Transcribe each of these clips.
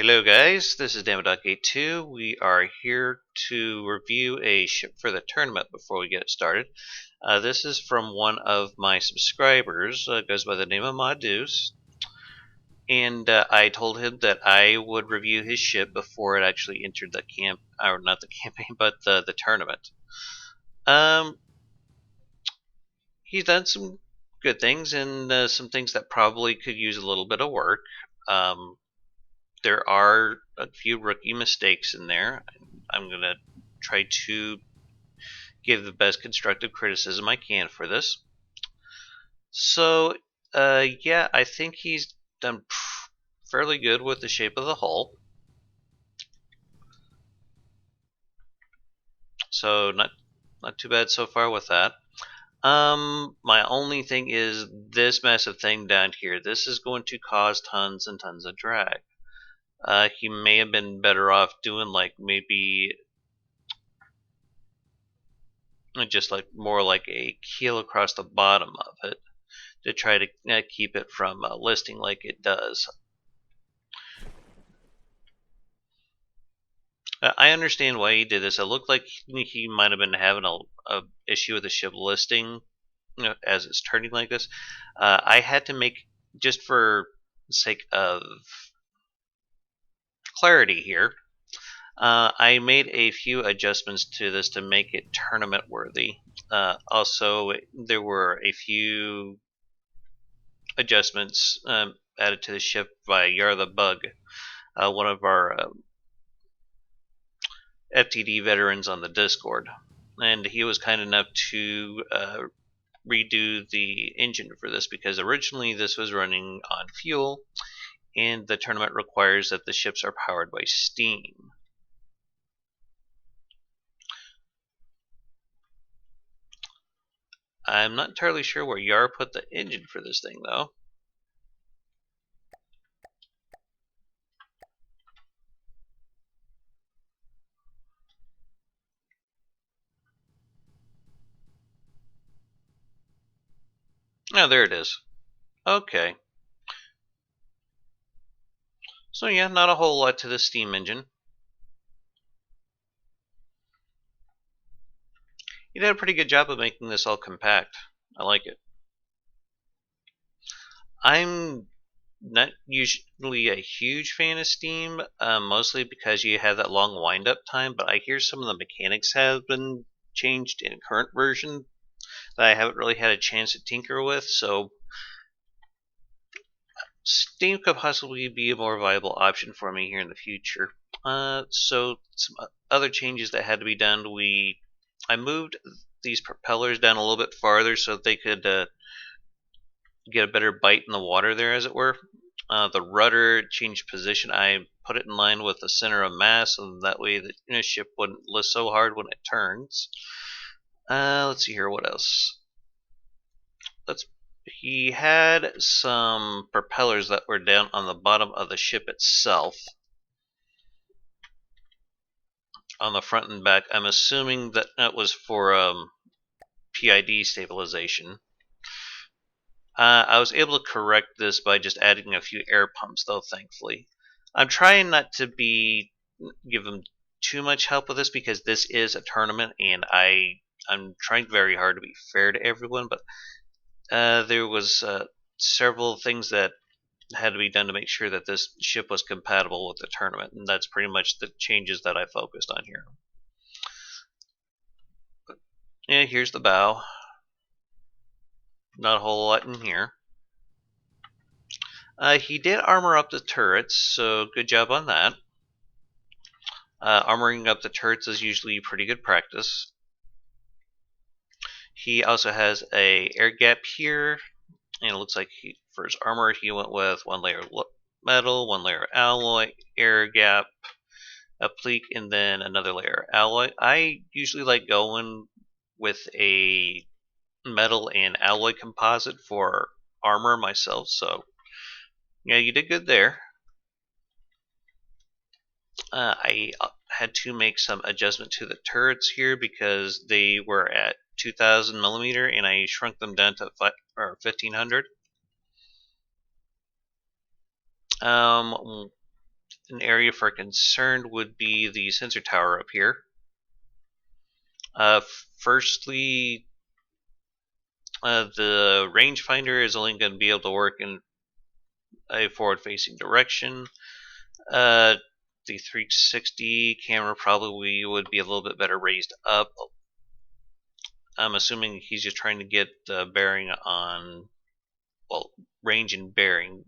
Hello guys, this is Dama.82. We are here to review a ship for the tournament before we get it started. This is from one of my subscribers, goes by the name of MaDeuce. And I told him that I would review his ship before it actually entered the camp, or not the campaign, but the tournament. He's done some good things and some things that probably could use a little bit of work. There are a few rookie mistakes in there. I'm going to try to give the best constructive criticism I can for this. So, yeah, I think he's done fairly good with the shape of the hull. So, not too bad so far with that. My only thing is this massive thing down here. This is going to cause tons and tons of drag. He may have been better off doing like maybe just like more like a keel across the bottom of it to try to keep it from listing like it does. I understand why he did this. It looked like he might have been having a issue with the ship listing, as it's turning like this. I had to make, just for the sake of clarity here, I made a few adjustments to this to make it tournament worthy. Also, there were a few adjustments added to the ship by Yar the Bug, one of our FTD veterans on the Discord. And he was kind enough to redo the engine for this because originally this was running on fuel, and the tournament requires that the ships are powered by steam. I'm not entirely sure where Yar put the engine for this thing, though. Oh, there it is. Okay. So yeah, not a whole lot to the steam engine. He did a pretty good job of making this all compact. I like it. I'm not usually a huge fan of Steam, mostly because you have that long wind-up time, but I hear some of the mechanics have been changed in current version that I haven't really had a chance to tinker with, so Steam could possibly be a more viable option for me here in the future. So some other changes that had to be done, I moved these propellers down a little bit farther so that they could get a better bite in the water there, as it were. The rudder changed position. I put it in line with the center of mass, and that way the ship wouldn't lift so hard when it turns. Let's see here, what else? He had some propellers that were down on the bottom of the ship itself, on the front and back. I'm assuming that was for PID stabilization. I was able to correct this by just adding a few air pumps, though, thankfully. I'm trying not to give them too much help with this because this is a tournament, and I'm trying very hard to be fair to everyone, but there was several things that had to be done to make sure that this ship was compatible with the tournament, and that's pretty much the changes that I focused on here. Yeah, here's the bow. Not a whole lot in here. He did armor up the turrets, so good job on that. Armoring up the turrets is usually pretty good practice. He also has a air gap here, and it looks like for his armor he went with one layer metal, one layer alloy, air gap, a pleat, and then another layer alloy. I usually like going with a metal and alloy composite for armor myself, so yeah, you did good there. I had to make some adjustment to the turrets here because they were at 2,000 millimeter and I shrunk them down to 1,500. an area for concern would be the sensor tower up here. Firstly, the rangefinder is only going to be able to work in a forward-facing direction. The 360 camera probably would be a little bit better raised up. I'm assuming he's just trying to get the bearing on, well, range and bearing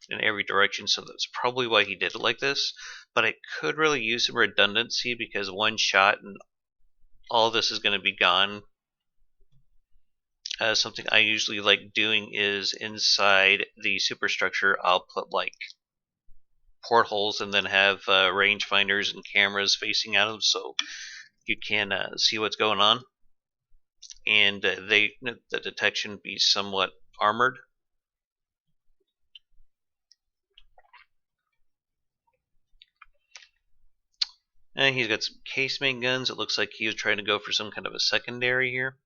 in every direction, so that's probably why he did it like this. But it could really use some redundancy because one shot and all this is going to be gone. Something I usually like doing is inside the superstructure, I'll put like portholes and then have rangefinders and cameras facing out of them so you can see what's going on, and the detection be somewhat armored. And he's got some casemate guns. It looks like he was trying to go for some kind of a secondary here.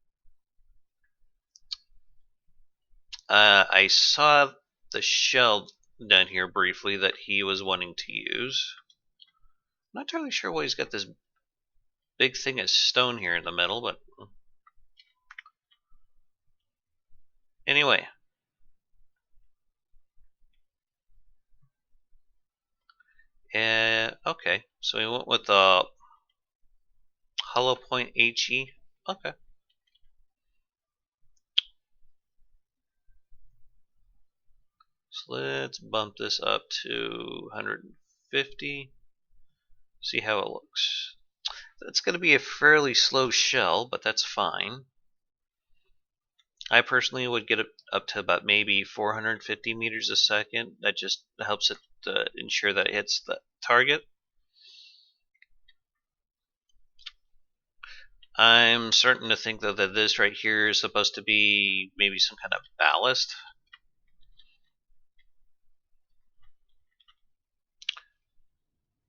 I saw the shell down here briefly that he was wanting to use. I'm not entirely sure why he's got this big thing of stone here in the middle, but anyway. Okay, so we went with the hollow point HE. Okay. So let's bump this up to 150. See how it looks. That's going to be a fairly slow shell, but that's fine. I personally would get it up to about maybe 450 meters a second. That just helps it ensure that it hits the target. I'm certain to think though that this right here is supposed to be maybe some kind of ballast.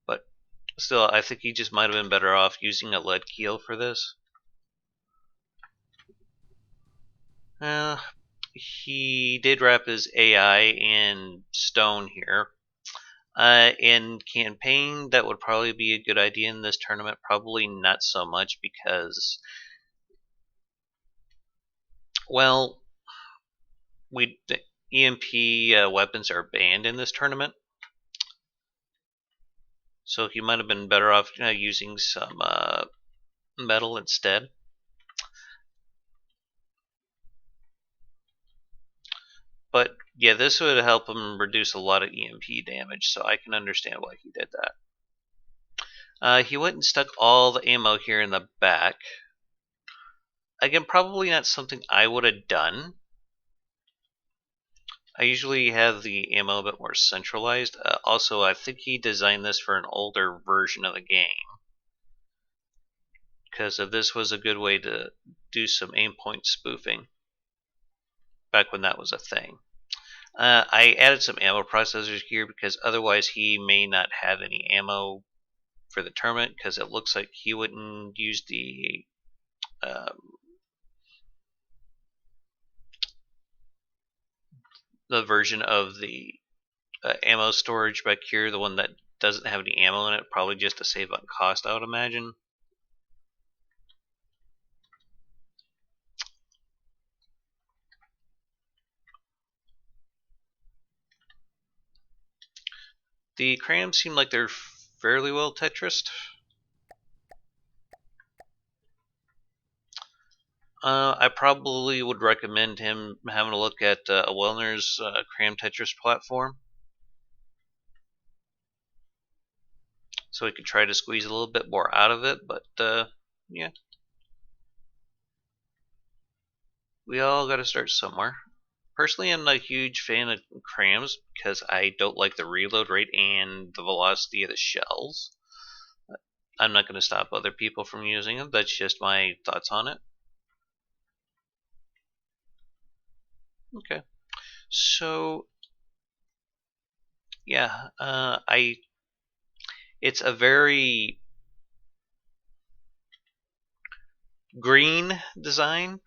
But still, I think he just might have been better off using a lead keel for this. He did wrap his AI in stone here. In campaign, that would probably be a good idea. In this tournament, probably not so much because, well, the EMP weapons are banned in this tournament. So he might have been better off using some metal instead. But yeah, this would help him reduce a lot of EMP damage, so I can understand why he did that. He went and stuck all the ammo here in the back. Again, probably not something I would have done. I usually have the ammo a bit more centralized. Also, I think he designed this for an older version of the game, because this was a good way to do some aim point spoofing back when that was a thing. I added some ammo processors here because otherwise he may not have any ammo for the tournament, because it looks like he wouldn't use the version of the ammo storage back here, the one that doesn't have any ammo in it, probably just to save on cost, I would imagine. The crayons seem like they're fairly well Tetrised. I probably would recommend him having a look at a Wellner's cram Tetris platform, so he could try to squeeze a little bit more out of it. But yeah, we all got to start somewhere. Personally, I'm not a huge fan of crams because I don't like the reload rate and the velocity of the shells. I'm not going to stop other people from using them. That's just my thoughts on it. Okay, so yeah, it's a very green design.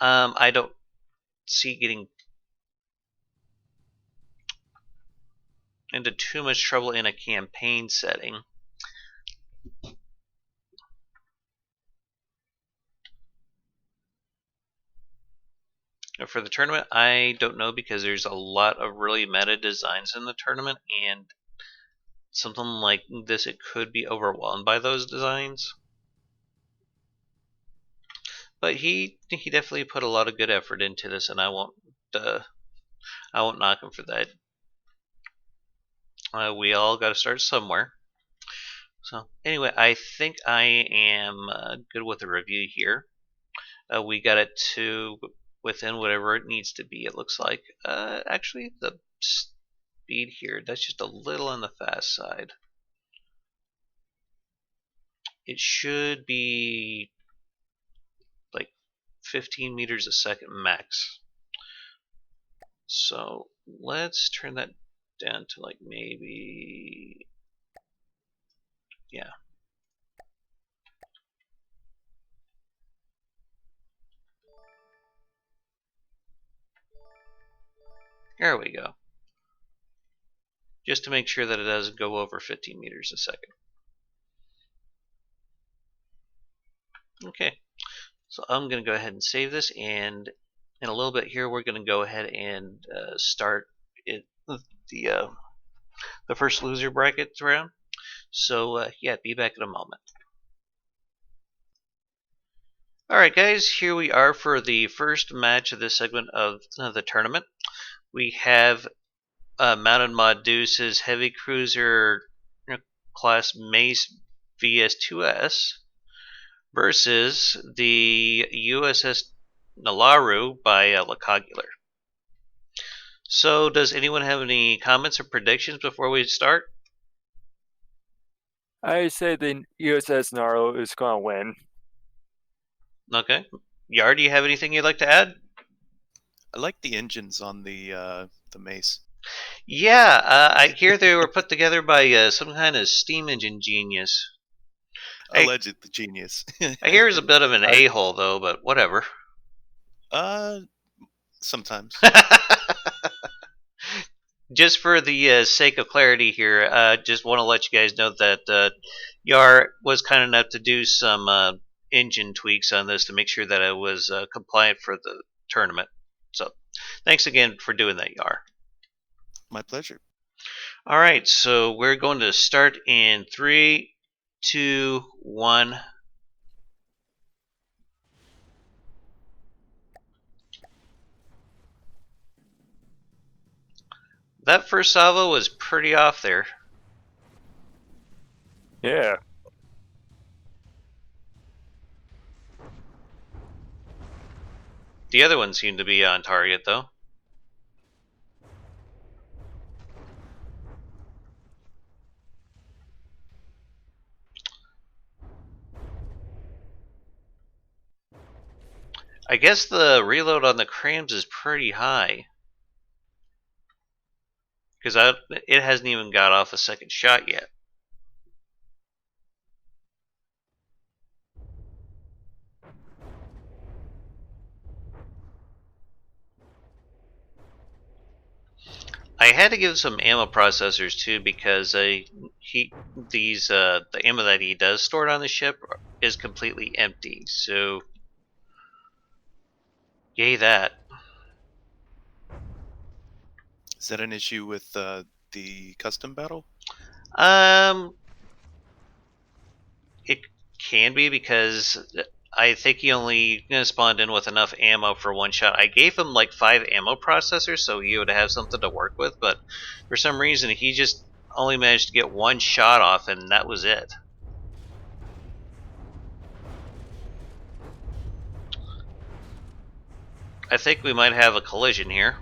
I don't see getting into too much trouble in a campaign setting. For the tournament, I don't know because there's a lot of really meta designs in the tournament, and something like this, it could be overwhelmed by those designs. But he definitely put a lot of good effort into this, and I won't knock him for that. We all got to start somewhere. So anyway, I think I am good with the review here. We got it to within whatever it needs to be. It looks like actually the speed here, that's just a little on the fast side. It should be like 15 meters a second max. So let's turn that down to like maybe, yeah. There we go. Just to make sure that it doesn't go over 15 meters a second. Okay, so I'm going to go ahead and save this, and in a little bit here we're going to go ahead and start the first loser brackets round. So yeah, be back in a moment. Alright guys, here we are for the first match of this segment of the tournament. We have mounted MaDeuce's heavy cruiser class Mace VS2S versus the USS Nalaru by LaGogular. So, does anyone have any comments or predictions before we start? I say the USS Naro is going to win. Okay. Yar, do you have anything you'd like to add? I like the engines on the Mace. Yeah, I hear they were put together by some kind of steam engine genius. Alleged genius. I hear he's a bit of an a-hole, though, but whatever. Sometimes. Just for the sake of clarity here, just want to let you guys know that Yar was kind enough to do some engine tweaks on this to make sure that it was compliant for the tournament. So, thanks again for doing that, Yar. My pleasure. All right, so we're going to start in 3, 2, 1. That first salvo was pretty off there. Yeah. The other one seemed to be on target, though. I guess the reload on the crams is pretty high. Because it hasn't even got off a second shot yet. I had to give some ammo processors too because the ammo that he does store on the ship is completely empty. So yay that. Is that an issue with the custom battle? It can be because I think he only spawned in with enough ammo for one shot. I gave him like 5 ammo processors so he would have something to work with, but for some reason he just only managed to get one shot off, and that was it. I think we might have a collision here.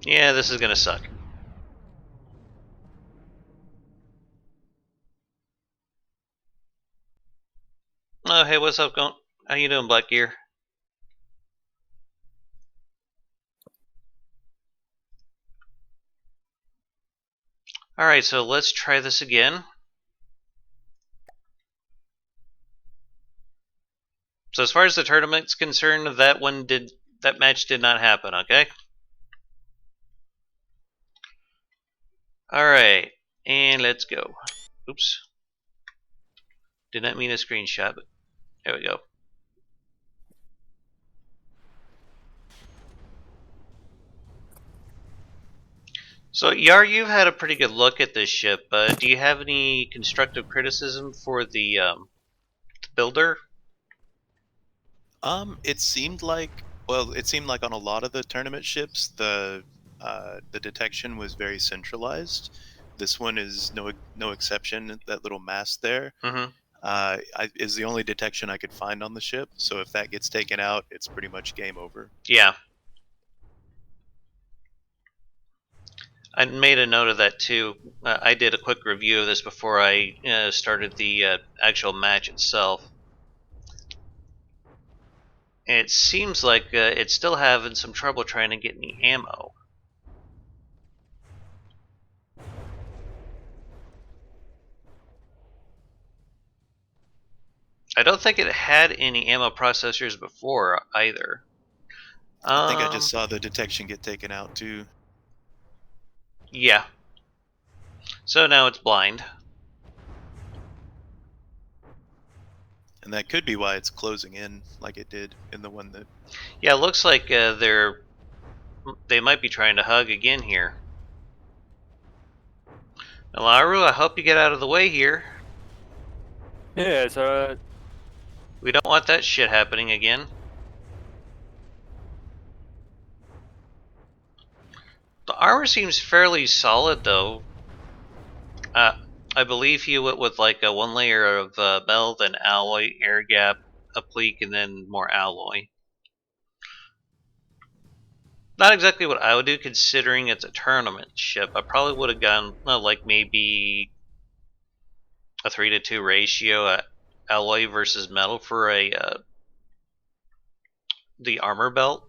Yeah, this is gonna suck. Oh, hey, what's up, how you doing, Black Gear? Alright, so let's try this again. So as far as the tournament's concerned, that match did not happen, okay? Alright, and let's go. Oops. Did not mean a screenshot, but there we go. So, Yar, you've had a pretty good look at this ship. Do you have any constructive criticism for the builder? It seemed like on a lot of the tournament ships, the detection was very centralized. This one is no exception. That little mast there Mm-hmm. is the only detection I could find on the ship. So if that gets taken out, it's pretty much game over. Yeah. I made a note of that too. I did a quick review of this before I started the actual match itself. And it seems like it's still having some trouble trying to get any ammo. I don't think it had any ammo processors before either. I think I just saw the detection get taken out too. Yeah. So now it's blind. And that could be why it's closing in like it did in the one that... Yeah, it looks like they might be trying to hug again here. Laru, I hope you get out of the way here. Yeah, so We don't want that shit happening again. The armor seems fairly solid, though. I believe he went with like a one layer of metal, then alloy, air gap, a pleak, and then more alloy. Not exactly what I would do, considering it's a tournament ship. I probably would have gone like maybe a 3-to-2 ratio, alloy versus metal for the armor belt.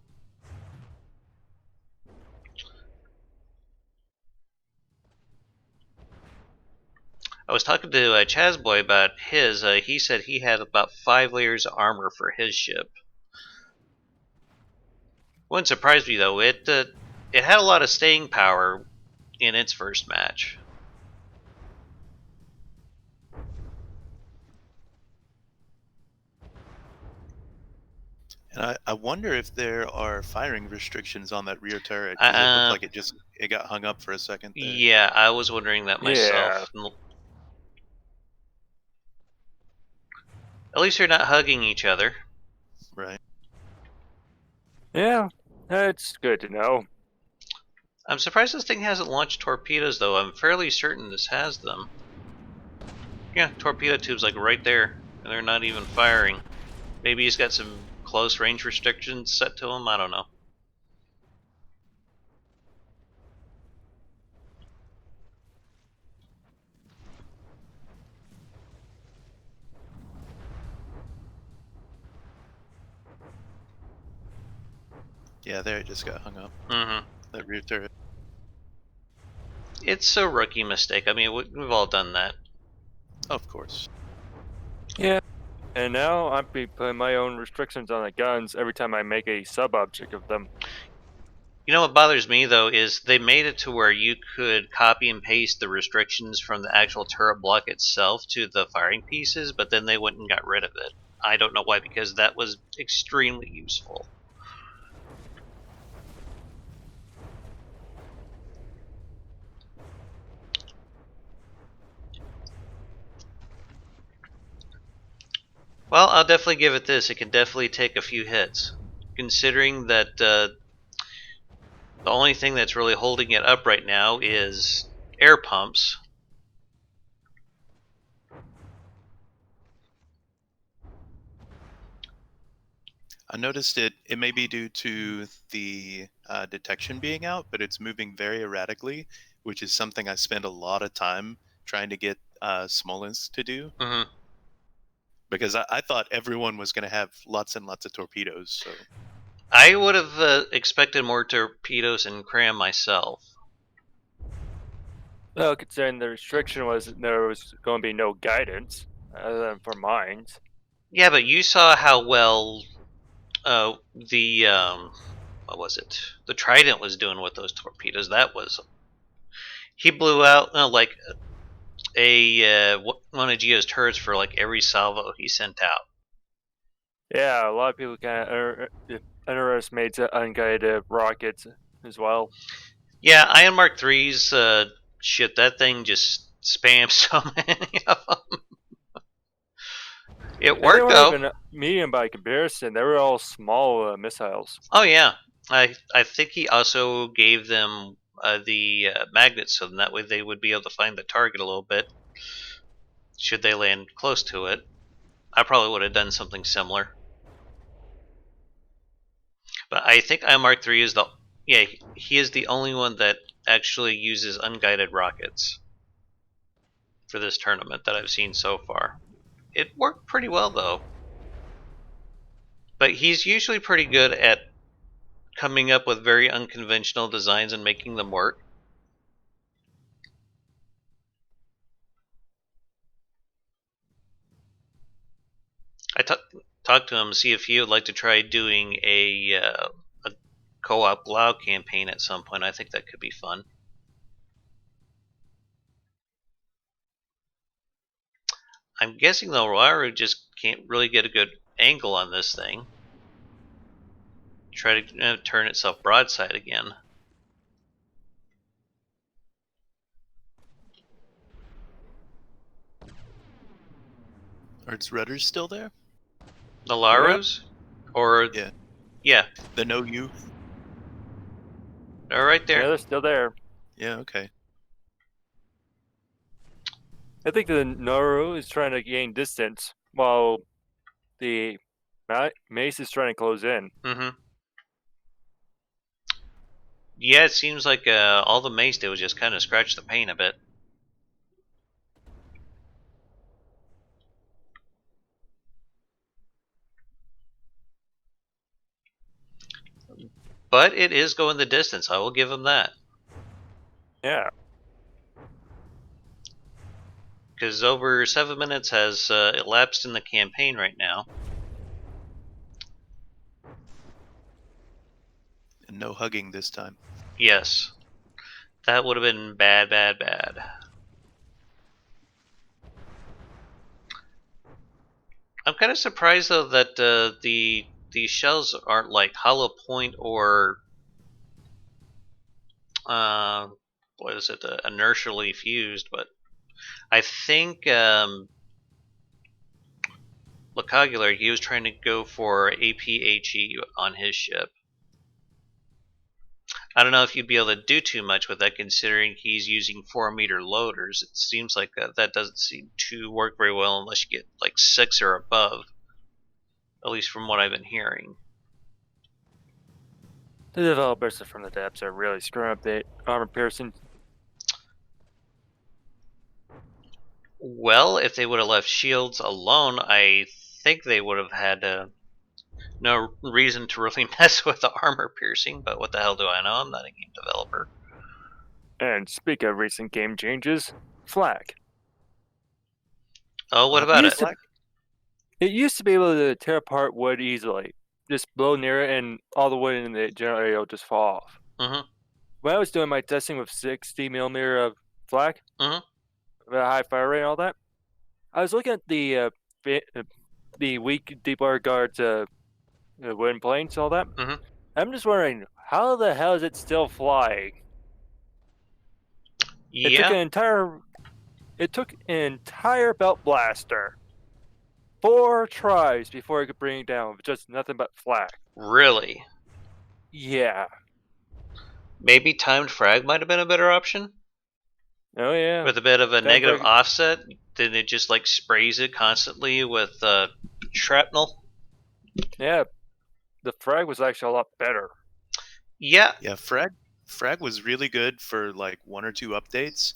I was talking to Chazboy about his. He said he had about 5 layers of armor for his ship. Wouldn't surprise me though. It had a lot of staying power in its first match. And I wonder if there are firing restrictions on that rear turret, because it looked like it got hung up for a second there. Yeah, I was wondering that myself. yeah. At least they're not hugging each other. Right. Yeah, that's good to know. I'm surprised this thing hasn't launched torpedoes, though. I'm fairly certain this has them. Yeah, torpedo tubes like right there, and they're not even firing. Maybe he's got some close range restrictions set to him. I don't know. Yeah, there it just got hung up. Mm-hmm. That rear turret. It's a rookie mistake. I mean, we've all done that. Of course. Yeah. And now I'm putting my own restrictions on the guns every time I make a sub-object of them. You know what bothers me, though, is they made it to where you could copy and paste the restrictions from the actual turret block itself to the firing pieces, but then they went and got rid of it. I don't know why, because that was extremely useful. Well, I'll definitely give it this. It can definitely take a few hits. Considering that the only thing that's really holding it up right now is air pumps. I noticed it may be due to the detection being out, but it's moving very erratically, which is something I spend a lot of time trying to get Smolensk to do. Mm-hmm. Because I thought everyone was going to have lots and lots of torpedoes. So I would have expected more torpedoes and cram myself. Well, considering the restriction was there was going to be no guidance other than for mines. Yeah, but you saw how well the what was it? The Trident was doing with those torpedoes. He blew out like one of Geo's turrets for like every salvo he sent out. Yeah, a lot of people kind of underestimate unguided rockets as well. Yeah, Iron Mark threes. Shit, that thing just spams so many of them. It And they worked weren't though. even medium by comparison. They were all small missiles. Oh yeah, I think he also gave them the magnets, so that way they would be able to find the target a little bit should they land close to it. I probably would have done something similar. But I think Mark III is he is the only one that actually uses unguided rockets for this tournament that I've seen so far. It worked pretty well though. But he's usually pretty good at coming up with very unconventional designs and making them work. I talked to him to see if he would like to try doing a co-op Glau campaign at some point. I think that could be fun. I'm guessing though Roaru just can't really get a good angle on this thing. Try to turn itself broadside again. Are its rudders still there? The Larus? Or yeah. The no you? They're right there. Yeah, they're still there. Yeah, okay. I think the Naru is trying to gain distance while the Mace is trying to close in. Mm-hmm. Yeah, it seems like all the Mace did was just kind of scratch the paint a bit. But it is going the distance. I will give him that. Yeah. Because over 7 minutes has elapsed in the campaign right now. And no hugging this time. Yes. That would have been bad, bad, bad. I'm kind of surprised though that these shells aren't like hollow point or what is it, inertially fused, but I think LaGogular, he was trying to go for APHE on his ship. I don't know if you'd be able to do too much with that considering he's using 4-meter loaders. It seems like that doesn't seem to work very well unless you get like 6 or above, at least from what I've been hearing. The developers from the depths are really screwing up the armor piercing. Well, if they would have left shields alone, I think they would have had no reason to really mess with the armor piercing, but what the hell do I know? I'm not a game developer. And speak of recent game changes, flak. Oh, what about it? It used to be able to tear apart wood easily. Just blow near it and all the wood in the general area will just fall off. Mm-hmm. When I was doing my testing with 60 millimeter of flak, Mm-hmm. with a high fire rate and all that, I was looking at the weak deep water guards, wooden planes, all that. Mm-hmm. I'm just wondering, how the hell is it still flying? Yeah. It took an entire belt blaster 4 tries before I could bring it down with just nothing but flak. Really? Yeah. Maybe timed frag might have been a better option? Oh yeah. With a bit of a Timed negative frag- offset, then it just like sprays it constantly with shrapnel. Yeah. The frag was actually a lot better. Yeah. Yeah, frag was really good for like 1 or 2 updates,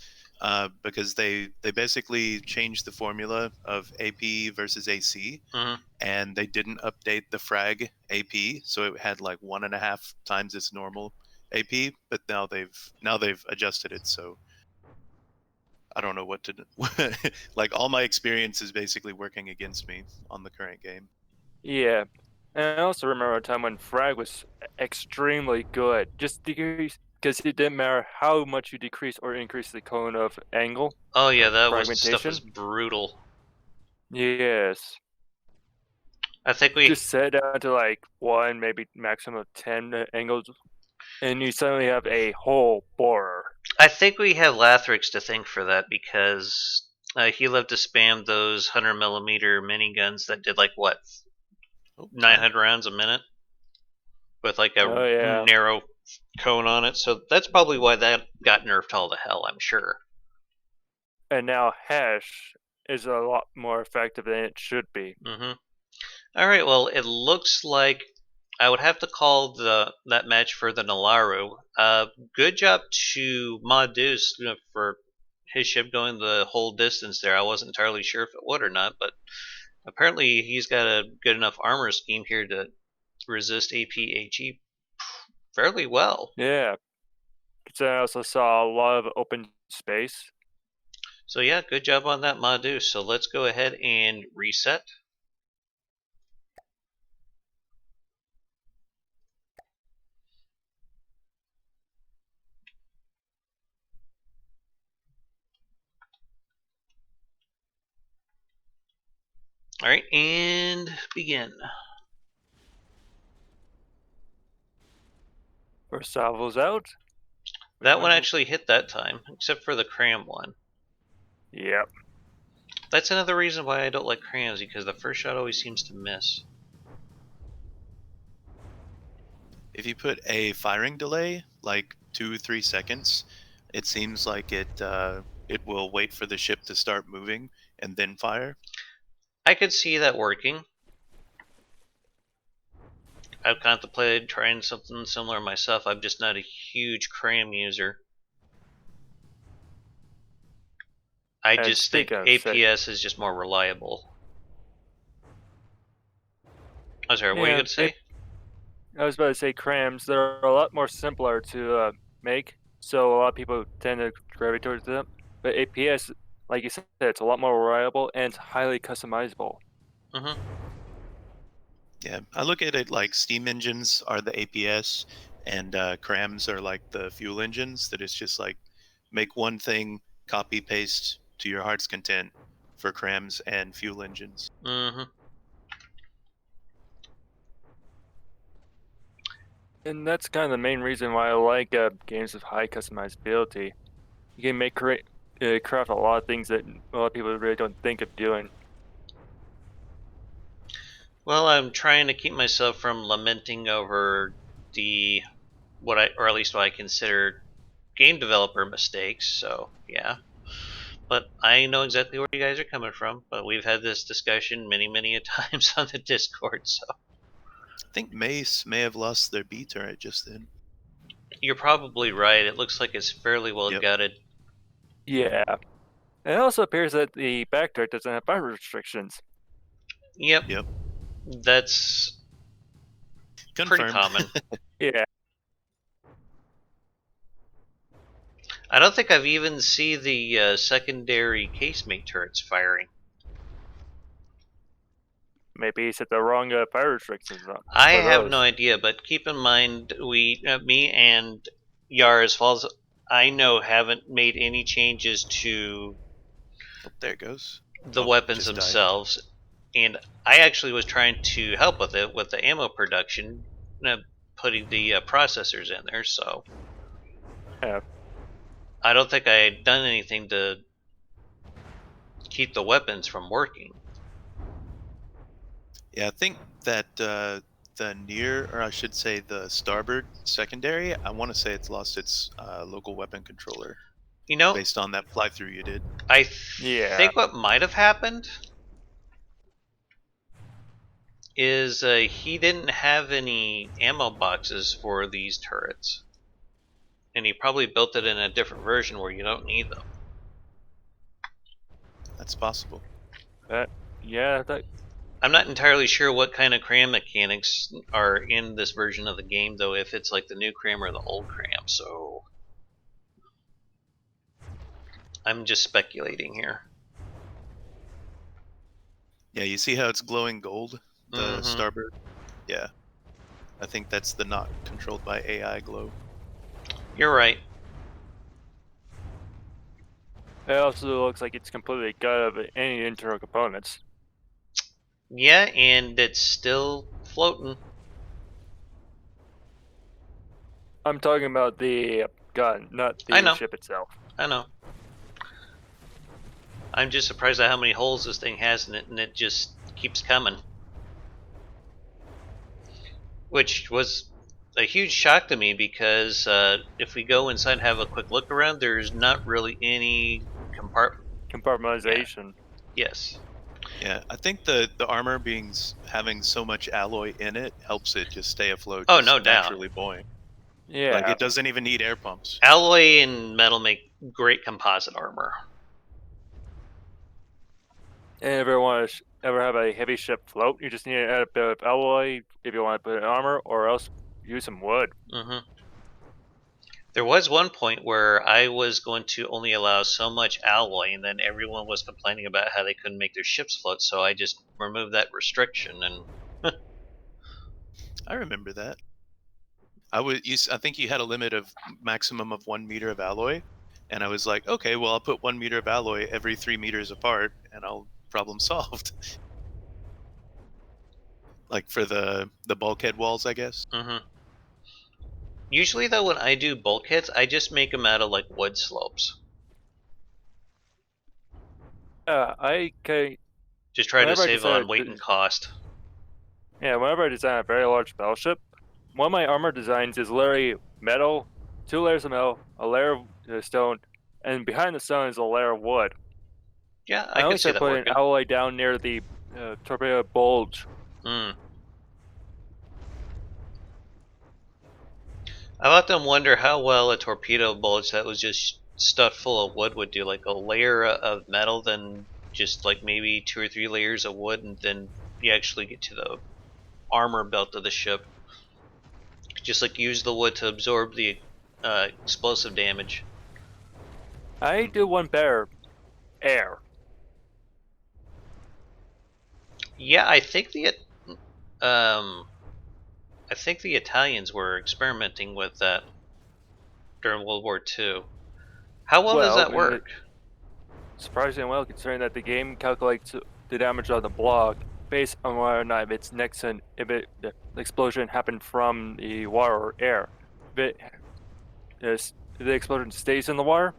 because they basically changed the formula of AP versus AC, Mm-hmm. and they didn't update the frag AP, so it had like 1.5 times its normal AP. But now they've adjusted it, so I don't know what to do. Like all my experience is basically working against me on the current game. Yeah. And I also remember a time when frag was extremely good. Just decrease because it didn't matter how much you decrease or increase the cone of angle. Oh yeah, or that fragmentation. was brutal. Yes. I think we Just set it down to like 1, maybe maximum of 10 angles, and you suddenly have a whole borer. I think we have Lathrix to thank for that because he loved to spam those 100mm miniguns that did like what Oh, 900 rounds a minute with like a Oh, yeah. narrow cone on it. So that's probably why that got nerfed all to hell, I'm sure. And now hash is a lot more effective than it should be. All right, well, it looks like I would have to call that match for the Nalaru. Good job to MaDeuce for his ship going the whole distance there. I wasn't entirely sure if it would or not, but apparently he's got a good enough armor scheme here to resist APHE fairly well. Yeah. Because I also saw a lot of open space. So yeah, good job on that, MaDeuce. So let's go ahead and reset. All right, and begin. Or salvos out. That one actually hit that time, except for the cram one. Yep. That's another reason why I don't like crams, because the first shot always seems to miss. If you put a firing delay, like 2-3 seconds, it seems like it will wait for the ship to start moving and then fire. I could see that working. I've contemplated trying something similar myself. I'm just not a huge cram user. I just think APS is just more reliable. I'm sorry, what were you going to say? I was about to say crams. They're a lot more simpler to make, so a lot of people tend to gravitate towards them. But APS, like you said, it's a lot more reliable and it's highly customizable. Yeah, I look at it like steam engines are the APS and crams are like the fuel engines, that it's just like make one thing, copy paste to your heart's content for crams and fuel engines. And that's kind of the main reason why I like games with high customizability. You can make craft a lot of things that a lot of people really don't think of doing. Well, I'm trying to keep myself from lamenting over or at least what I consider game developer mistakes. So yeah, but I know exactly where you guys are coming from. But we've had this discussion many a times on the Discord. So I think Mace may have lost their B turret just then. you're probably right. It looks like it's fairly well gutted. Yeah. And it also appears that the back turret doesn't have fire restrictions. Yep. That's Confirmed. pretty common. Yeah. I don't think I've even seen the secondary casemate turrets firing. Maybe he set the wrong fire restrictions on. I have no idea, but keep in mind, me and Yar, as far as I know, haven't made any changes to there it goes. The weapons themselves. And I actually was trying to help with it with the ammo production, putting the processors in there, so Yeah. I don't think I had done anything to keep the weapons from working. Yeah, I think that the near, or I should say the starboard secondary, I want to say it's lost its local weapon controller. You know, based on that fly through you did. I think what might have happened is he didn't have any ammo boxes for these turrets. And he probably built it in a different version where you don't need them. That's possible. Yeah, I'm not entirely sure what kind of cram mechanics are in this version of the game, though, if it's like the new cram or the old cram, so I'm just speculating here. Yeah, you see how it's glowing gold, the Mhm. starboard? Yeah. I think that's the not controlled by AI glow. You're right. It also looks like it's completely gut of any internal components. Yeah, and it's still floating. I'm talking about the gun, not I the know. ship itself. I know. I'm just surprised at how many holes this thing has in it, and it just keeps coming. Which was a huge shock to me because if we go inside and have a quick look around, there's not really any compartment. Compartmentalization. Yes. Yeah, I think the armor having so much alloy in it helps it just stay afloat, Oh, just no doubt. naturally buoyant. Yeah. Like it doesn't even need air pumps. Alloy and metal make great composite armor. And if you want to ever have a heavy ship float, you just need to add a bit of alloy if you want to put in armor, or else use some wood. Mm-hmm. There was one point where I was going to only allow so much alloy, and then everyone was complaining about how they couldn't make their ships float, so I just removed that restriction. And I remember that. I think you had a limit of maximum of 1 meter of alloy, and I was like, okay, well I'll put 1 meter of alloy every 3 meters apart, and I'll problem solved. Like for the bulkhead walls, I guess. mm-hmm. Usually, though, when I do bulkheads, I just make them out of like wood slopes. I can. Just try to Whenever I save on decided weight to- and cost. Yeah, whenever I design a very large battleship, one of my armor designs is literally metal, 2 layers of metal, a layer of stone, and behind the stone is a layer of wood. Yeah, I I only could see start that putting working. alloy down near the torpedo bulge. Mm. I've often wonder how well a torpedo bulge that was just stuffed full of wood would do. Like a layer of metal, then just like maybe 2 or 3 layers of wood, and then you actually get to the armor belt of the ship. Just like use the wood to absorb the explosive damage. I do one better. Air. Yeah, um, I think the Italians were experimenting with that during World War II. How well does that work? Surprisingly well, considering that the game calculates the damage on the block based on whether or not if it's next to the explosion happened from the water or air. If the explosion stays in the water,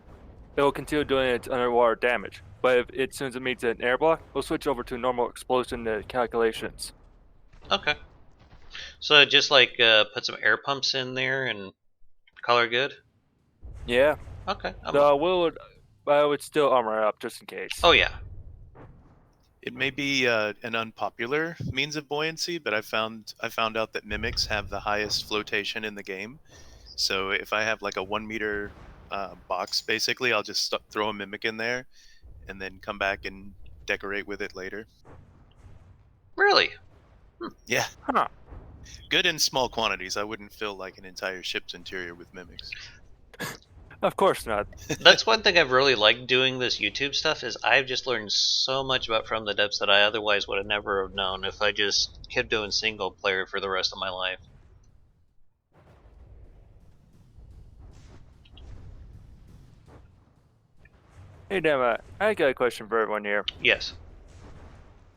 it will continue doing its underwater damage. But if as soon as it meets an air block, it'll switch over to normal explosion calculations. Okay. So just like put some air pumps in there and call her good? Yeah. Okay. I would still armor up just in case. Oh, yeah. It may be an unpopular means of buoyancy, but I found out that mimics have the highest flotation in the game. So if I have like a 1 meter box, basically, I'll just throw a mimic in there, and then come back and decorate with it later. Really? Yeah, Huh. good in small quantities. I wouldn't fill like an entire ship's interior with mimics. Of course not. That's one thing I've really liked doing this YouTube stuff is I've just learned so much about From the Depths that I otherwise would have never have known if I just kept doing single player for the rest of my life. Hey, Dama, I got a question for everyone here. Yes.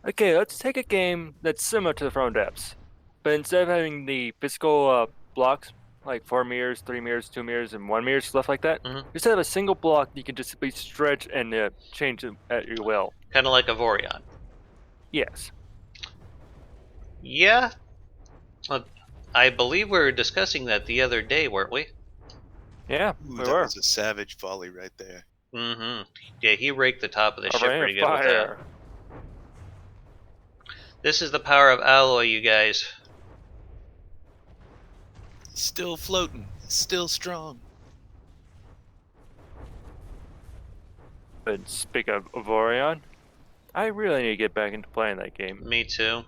Okay, let's take a game that's similar to the Throne Depths, but instead of having the physical blocks, like 4 meters, 3 meters, 2 meters, and 1 meter, stuff like that, just have a single block you can just simply stretch and change it at your will. Kind of like a Vorion. Yes. Yeah. I believe we were discussing that the other day, weren't we? Yeah, Ooh, we that were. was a savage volley right there. Mm-hmm. Yeah, he raked the top of the ship Rain pretty of good with that. fire. This is the power of alloy, you guys. Still floating, still strong. But speaking of Vorion, I really need to get back into playing that game. Me too.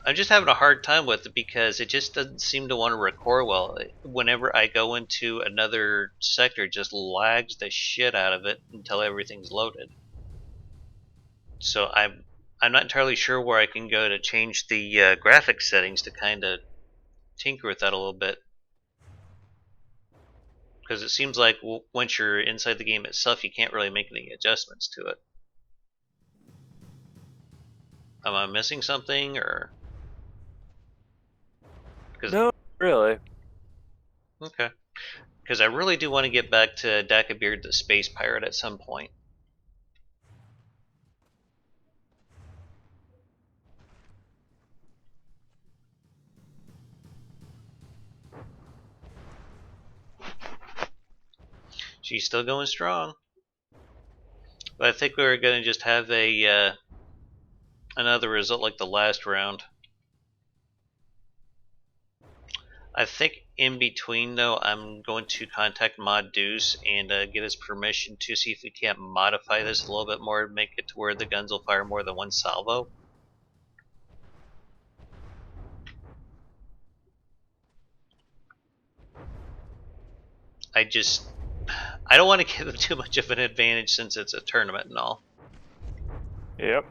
I'm just having a hard time with it because it just doesn't seem to want to record well. Whenever I go into another sector, it just lags the shit out of it until everything's loaded. So I'm not entirely sure where I can go to change the graphics settings to kind of tinker with that a little bit. Because it seems like once you're inside the game itself, you can't really make any adjustments to it. Am I missing something, or? No, really. Okay. Because I really do want to get back to Dakabeard the Space Pirate at some point. She's still going strong. But I think we're going to just have a another result like the last round. I think in between, though, I'm going to contact MaDeuce and get his permission to see if we can't modify this a little bit more, make it to where the guns will fire more than one salvo. I don't want to give them too much of an advantage since it's a tournament and all. Yep.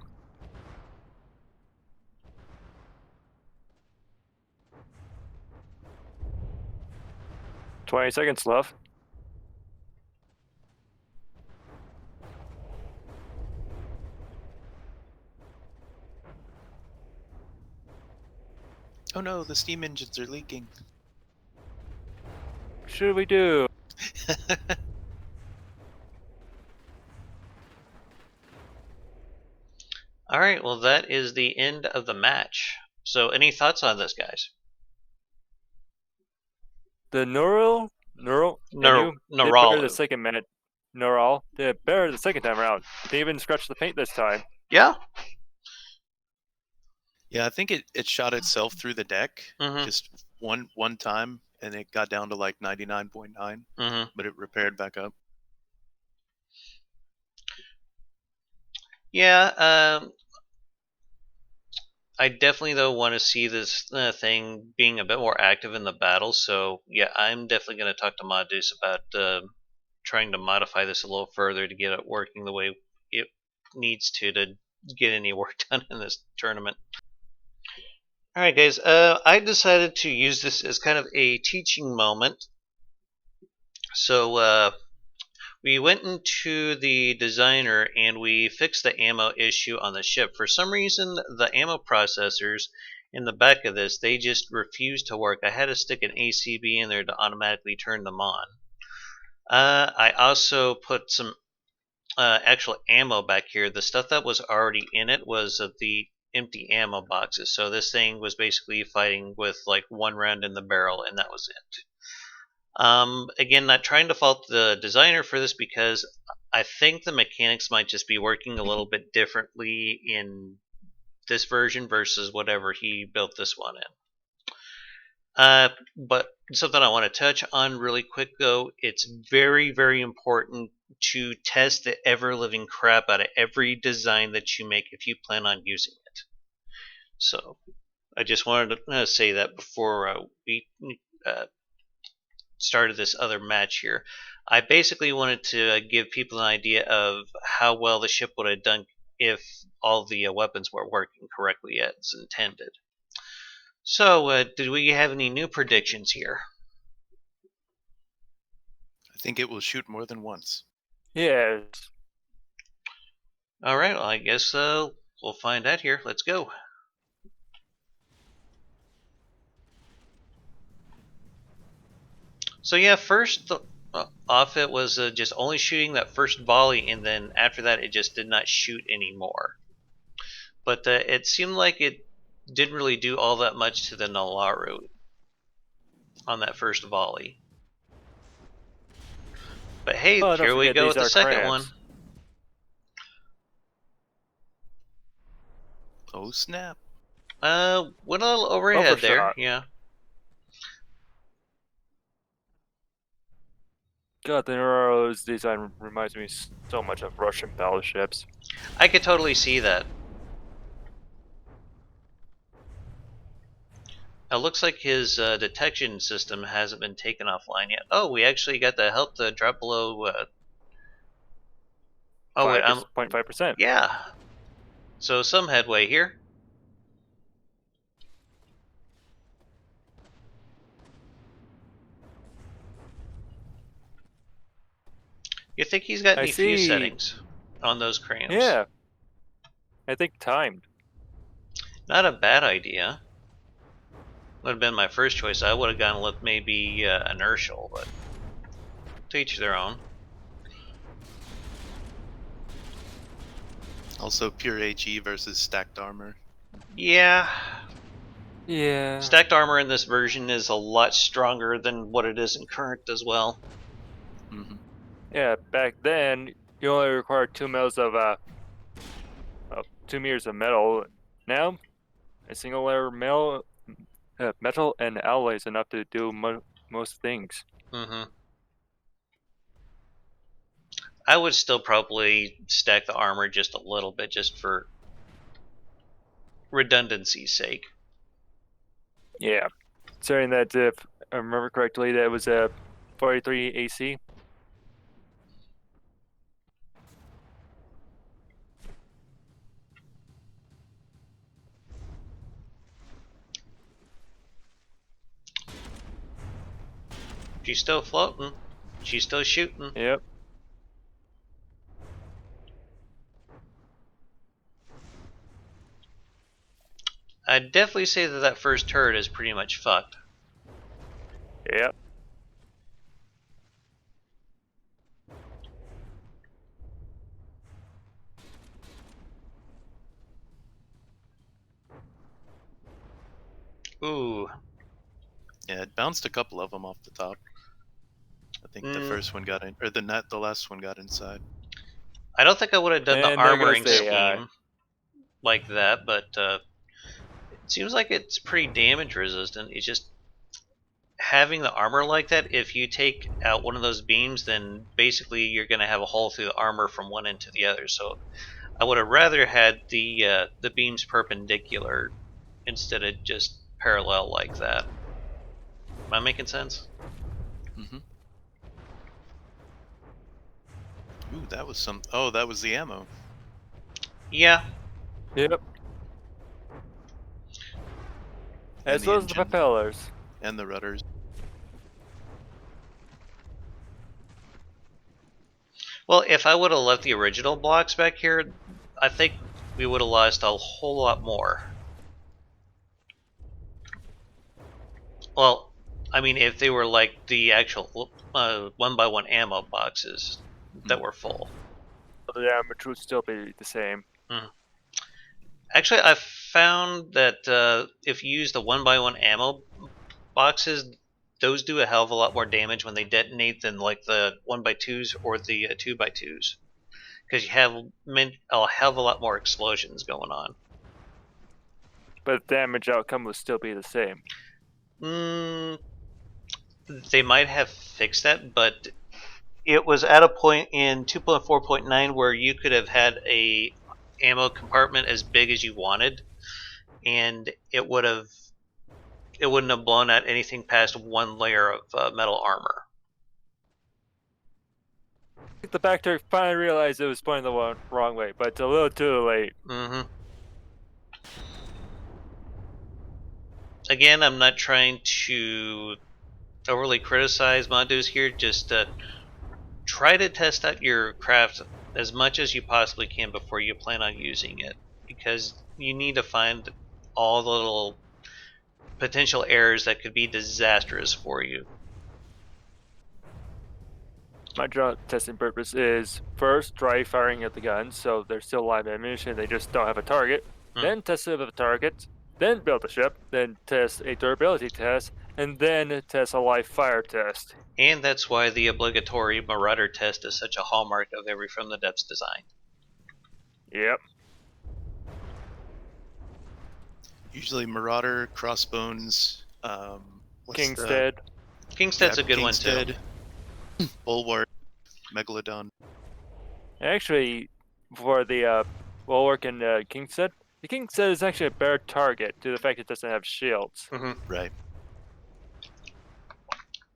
"20 seconds left." Oh no, the steam engines are leaking. What should we do? Alright, well that is the end of the match. So any thoughts on this, guys? The Neural, and you did better the Naralu. second minute. Neural did better the second time around. They even scratched the paint this time. Yeah? Yeah, I think it shot itself through the deck Mm-hmm. just one time, and it got down to like 99.9, Mm-hmm. but it repaired back up. Yeah, I definitely, though, want to see this thing being a bit more active in the battle, so yeah, I'm definitely going to talk to MaDeuce about trying to modify this a little further to get it working the way it needs to get any work done in this tournament. Alright guys, I decided to use this as kind of a teaching moment. So we went into the designer and we fixed the ammo issue on the ship. For some reason, the ammo processors in the back of this, they just refused to work. I had to stick an ACB in there to automatically turn them on. I also put some actual ammo back here. The stuff that was already in it was the empty ammo boxes. So this thing was basically fighting with like one round in the barrel, and that was it. Again, not trying to fault the designer for this because I think the mechanics might just be working a little bit differently in this version versus whatever he built this one in. But something I want to touch on really quick though, it's very, very important to test the ever-living crap out of every design that you make if you plan on using it. So I just wanted to say that before we started this other match here. I basically wanted to give people an idea of how well the ship would have done if all the weapons were working correctly as intended. So, did we have any new predictions here? I think it will shoot more than once. Yes. Alright, well, I guess we'll find out here. Let's go. So yeah, first off it was just only shooting that first volley, and then after that it just did not shoot anymore. But it seemed like it didn't really do all that much to the Nalaru on that first volley. But hey, here we go with the second one. Oh snap. Went a little overhead there, yeah. God, the Neuro's design reminds me so much of Russian battleships. I could totally see that. It looks like his detection system hasn't been taken offline yet. Oh, we actually got the help to drop below. Oh wait, 0.5%. yeah. So some headway here. You think he's got I any fuse see. settings on those crams? Yeah. I think timed. Not a bad idea. Would have been my first choice. I would have gone with maybe inertial, but to each their own. Also, pure HE versus stacked armor. Yeah. Yeah. Stacked armor in this version is a lot stronger than what it is in current as well. Mm-hmm. Yeah, back then you only required 2 mils of 2 meters of metal. Now, a single layer metal and alloy is enough to do most things. Mm-hmm. I would still probably stack the armor just a little bit, just for redundancy's sake. Yeah, saying that if I remember correctly, that was a 43 AC. She's still floating. She's still shooting. Yep. I'd definitely say that that first turret is pretty much fucked. Yep. Ooh. Yeah, it bounced a couple of them off the top. I think the first one got in, or the last one got inside. I don't think I would have done the And they're gonna armoring say, scheme like that, but it seems like it's pretty damage resistant. It's just having the armor like that. If you take out one of those beams, then basically you're going to have a hole through the armor from one end to the other. So I would have rather had the beams perpendicular instead of just parallel like that. Am I making sense? Mm-hmm. Ooh, that was some. Oh, that was the ammo. Yeah. Yep. As well as the engine. propellers. And the rudders. Well, if I would have left the original blocks back here, I think we would have lost a whole lot more. Well, I mean, if they were like the actual 1x1 ammo boxes that were full. The damage would still be the same. Actually, I found that if you use the 1x1 ammo boxes, those do a hell of a lot more damage when they detonate than like the 1x2s or the 2x2s. Because you have a hell of a lot more explosions going on. But the damage outcome would still be the same. They might have fixed that, but it was at a point in 2.4.9 where you could have had a ammo compartment as big as you wanted, and it wouldn't have blown out anything past one layer of metal armor. The Bacteria finally realized it was pointing the wrong way, but it's a little too late. Mm-hmm. Again, I'm not trying to overly criticize MaDeuce here, just try to test out your craft as much as you possibly can before you plan on using it, because you need to find all the little potential errors that could be disastrous for you. My general testing purpose is first dry firing at the gun, so there's still live ammunition, they just don't have a target. Then test it with a target, then build a ship, then test a durability test, and then test a live fire test. And that's why the obligatory Marauder test is such a hallmark of every From the Depths design. Yep. Usually Marauder, Crossbones, Kingstead. Kingstead's a good one too. Bulwark, Megalodon. Actually, for the Bulwark and Kingstead, The king said it's actually a better target due to the fact it doesn't have shields. Right.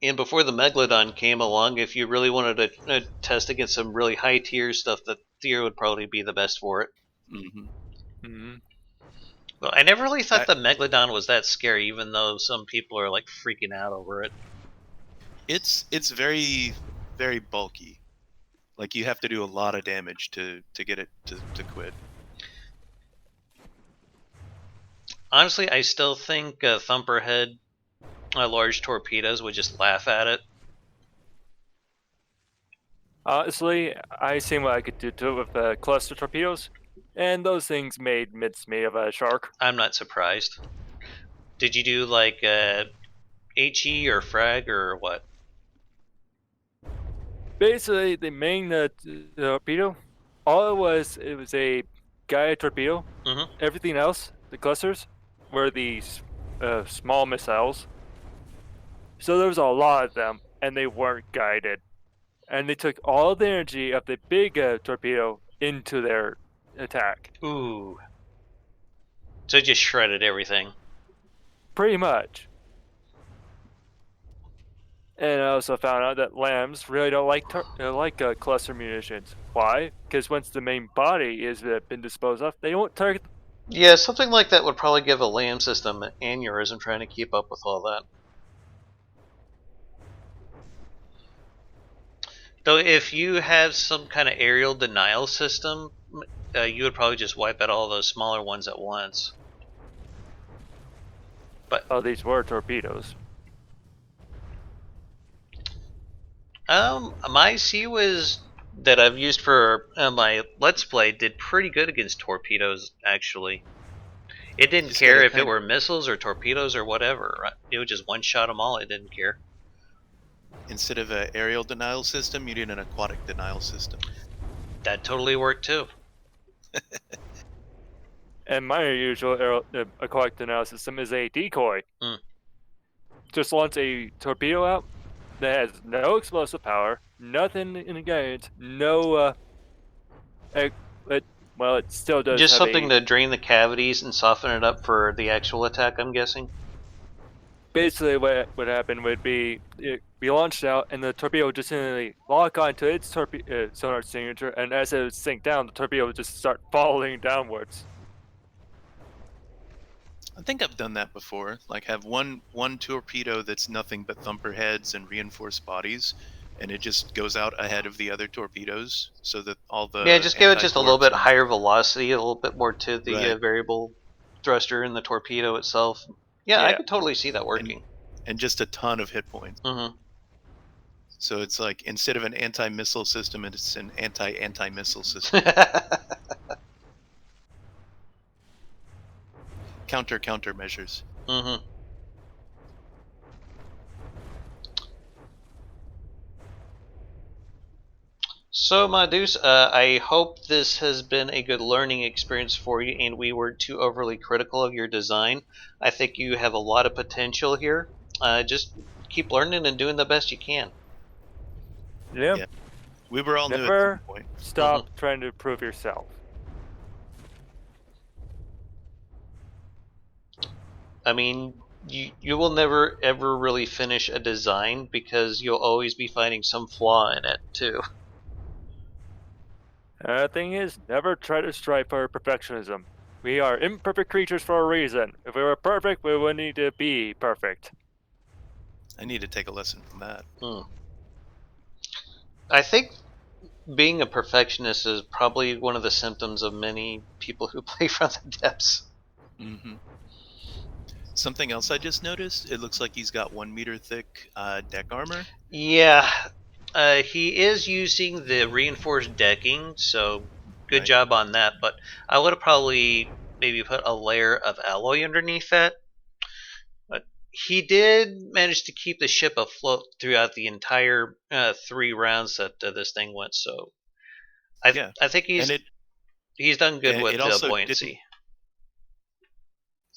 And before the Megalodon came along, if you really wanted to test against some really high tier stuff, the Theer would probably be the best for it. Mm-hmm. Well, I never really thought the Megalodon was that scary, even though some people are like freaking out over it. It's very, very bulky. Like you have to do a lot of damage to get it to quit. Honestly, I still think Thumperhead large torpedoes would just laugh at it. Honestly, I seen what I could do to it with cluster torpedoes, and those things made mincemeat of a shark. I'm not surprised. Did you do like HE or frag or what? Basically, the main torpedo, all it was a guided torpedo. Mhm. Everything else, the clusters, were these small missiles. So there was a lot of them, and they weren't guided. And they took all the energy of the big torpedo into their attack. Ooh. So it just shredded everything. Pretty much. And I also found out that lambs really don't like cluster munitions. Why? Because once the main body has been disposed of, they won't target. Yeah, something like that would probably give a LAM system an aneurysm trying to keep up with all that. Though if you have some kind of aerial denial system, you would probably just wipe out all those smaller ones at once. But these were torpedoes. My CWIS that I've used for my Let's Play did pretty good against torpedoes, actually. It didn't care if it were missiles or torpedoes or whatever. It would just one-shot them all. It didn't care. Instead of an aerial denial system, you need an aquatic denial system. That totally worked too. And my usual aquatic denial system is a decoy. Just launch a torpedo out that has no explosive power, nothing in the guidance, no. Well, it still does. Just something to drain the cavities and soften it up for the actual attack, I'm guessing. Basically, what would happen would be it be launched out, and the torpedo would just instantly lock onto its sonar signature, and as it would sink down, the torpedo would just start falling downwards. I think I've done that before. Like have one torpedo that's nothing but thumper heads and reinforced bodies, and it just goes out ahead of the other torpedoes, so that all the just give it just a little bit higher velocity, a little bit more to the variable thruster in the torpedo itself. Yeah, I could totally see that working. And just a ton of hit points. Mm-hmm. So it's like instead of an anti-missile system, it's an anti-missile system. Counter measures. Mm-hmm. So, MaDeuce, I hope this has been a good learning experience for you and we weren't too overly critical of your design. I think you have a lot of potential here. Just keep learning and doing the best you can. Yeah. We were all new at Never some point. stop trying to improve yourself. I mean, you will never ever really finish a design because you'll always be finding some flaw in it too. The thing is, never try to strive for perfectionism. We are imperfect creatures for a reason. If we were perfect, we wouldn't need to be perfect. I need to take a lesson from that. I think being a perfectionist is probably one of the symptoms of many people who play from the depths. Mm-hmm. Something else I just noticed, it looks like he's got 1 meter thick deck armor. Yeah, he is using the reinforced decking, so good job on that, but I would have probably maybe put a layer of alloy underneath that. But he did manage to keep the ship afloat throughout the entire 3 rounds that this thing went, so I think he's done good with the buoyancy.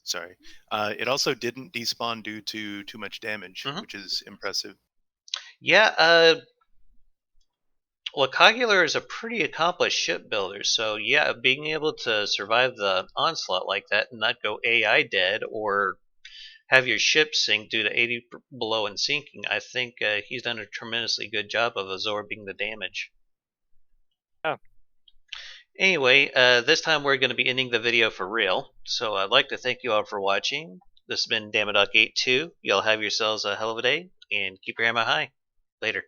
Sorry. It also didn't despawn due to too much damage, which is impressive. Yeah, LaGogular is a pretty accomplished shipbuilder, so yeah, being able to survive the onslaught like that and not go AI dead or have your ship sink due to 80 below and sinking, I think he's done a tremendously good job of absorbing the damage. Oh. Anyway, this time we're going to be ending the video for real, so I'd like to thank you all for watching. This has been Dama 82. Y'all have yourselves a hell of a day, and keep your hammer high. Later.